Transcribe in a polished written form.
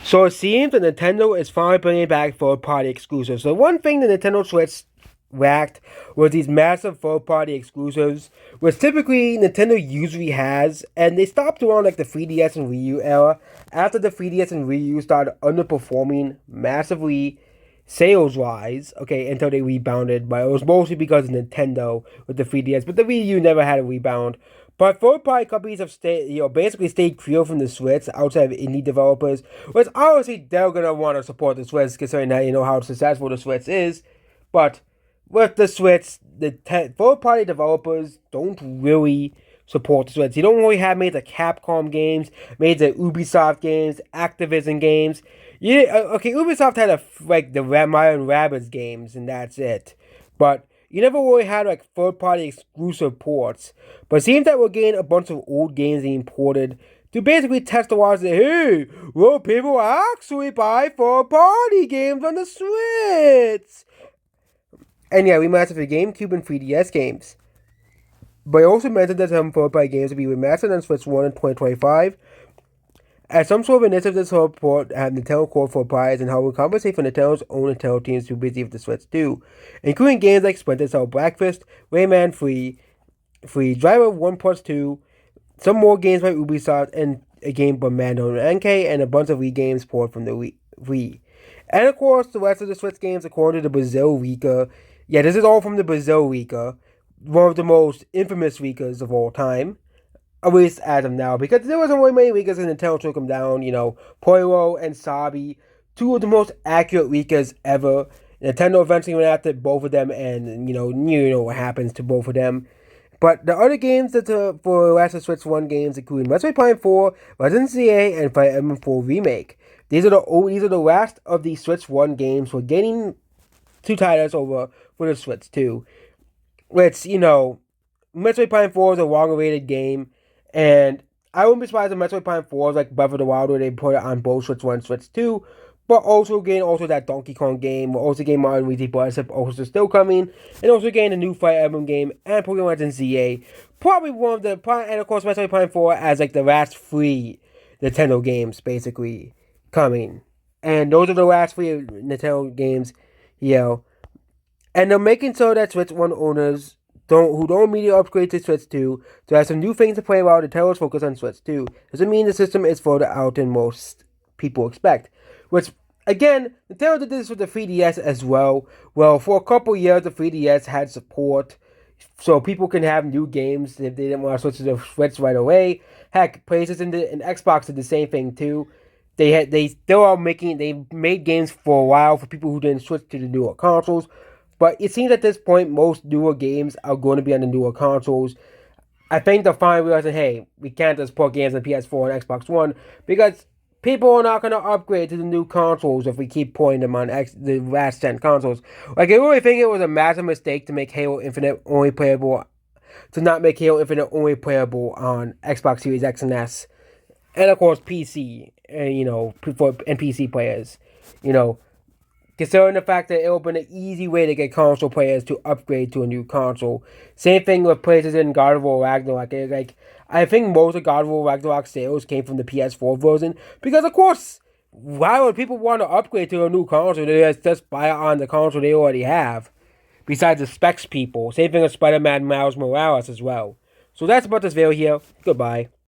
So it seems that Nintendo is finally bringing back third-party exclusives. So one thing the Nintendo Switch lacked was these massive third-party exclusives, which typically Nintendo usually has, and they stopped around like the 3DS and Wii U era. After the 3DS and Wii U started underperforming massively sales-wise, okay, until they rebounded, but it was mostly because of Nintendo with the 3DS, but the Wii U never had a rebound. But third-party companies have basically stayed clear from the Switch outside of indie developers, which obviously they're gonna want to support the Switch, considering that you know how successful the Switch is. But with the Switch, the third-party developers don't really support the Switch. You don't really have made the Capcom games, made the Ubisoft games, Activision games. Yeah, okay, Ubisoft had like the Mario and Rabbids games, and that's it. But you never really had like third-party exclusive ports. But it seems that we're getting a bunch of old games being ported to basically test the waters. Hey, will people actually buy third-party games on the Switch? And yeah, remastered for GameCube and 3DS games. But I also mentioned that some third-party games will be remastered on Switch 1 in 2025. As some sort of initiative to support Nintendo Core for prize and how we compensate for Nintendo's own Nintendo teams too busy with the Switch 2, including games like Splinter Cell Breakfast, Rayman Free Driver 1 Plus 2, some more games by Ubisoft, and a game by Mando and NK, and a bunch of Wii games ported from the Wii. And of course, the rest of the Switch games according to the Brazil Rika. Yeah, this is all from the Brazil Rika, one of the most infamous Rikas of all time. At least as of now, because there wasn't really many Rikas and Nintendo took them down. You know, Poiro and Sabi, two of the most accurate Rikas ever. Nintendo eventually went after both of them, and you know what happens to both of them. But the other games that for Last of Switch 1 games, including Metroid Prime 4, Resident CA, and Fire Emblem 4 Remake. These are the last of the Switch 1 games for getting two titles over for the Switch 2. Which, you know, Metroid Prime 4 is a long-awaited game, and I wouldn't be surprised if Metroid Prime 4 is like Breath of the Wild, where they put it on both Switch 1 and Switch 2, but also getting that Donkey Kong game, also getting Mario and Luigi Butterstep also still coming, and also getting a new Fire Emblem game, and Pokemon Legends ZA. Probably one of the, and of course Metroid Prime 4 as like the last free Nintendo games, basically, coming. And those are the last free Nintendo games, you know. And they're making so that Switch 1 owners who don't immediately upgrade to Switch 2 to have some new things to play while Nintendo's focus on Switch 2. Doesn't mean the system is further out than most people expect. Which, again, Nintendo did this with the 3DS as well. Well, for a couple years, the 3DS had support, so people can have new games if they didn't want to switch to the Switch right away. Heck, PlayStation and Xbox did the same thing too. They made games for a while for people who didn't switch to the newer consoles. But it seems at this point, most newer games are going to be on the newer consoles. I think they're finally realizing, hey, we can't just put games on PS4 and Xbox One because people are not going to upgrade to the new consoles if we keep putting them on the last gen consoles. Like, I really think it was a massive mistake to make Halo Infinite only playable, to not make Halo Infinite only playable on Xbox Series X and S, and of course PC, and PC players, Considering the fact that it'll be an easy way to get console players to upgrade to a new console. Same thing with PlayStation God of War Ragnarok. I think most of God of War Ragnarok sales came from the PS4 version. Because, of course, why would people want to upgrade to a new console? They just buy it on the console they already have. Besides the specs people. Same thing with Spider-Man Miles Morales as well. So that's about this video here. Goodbye.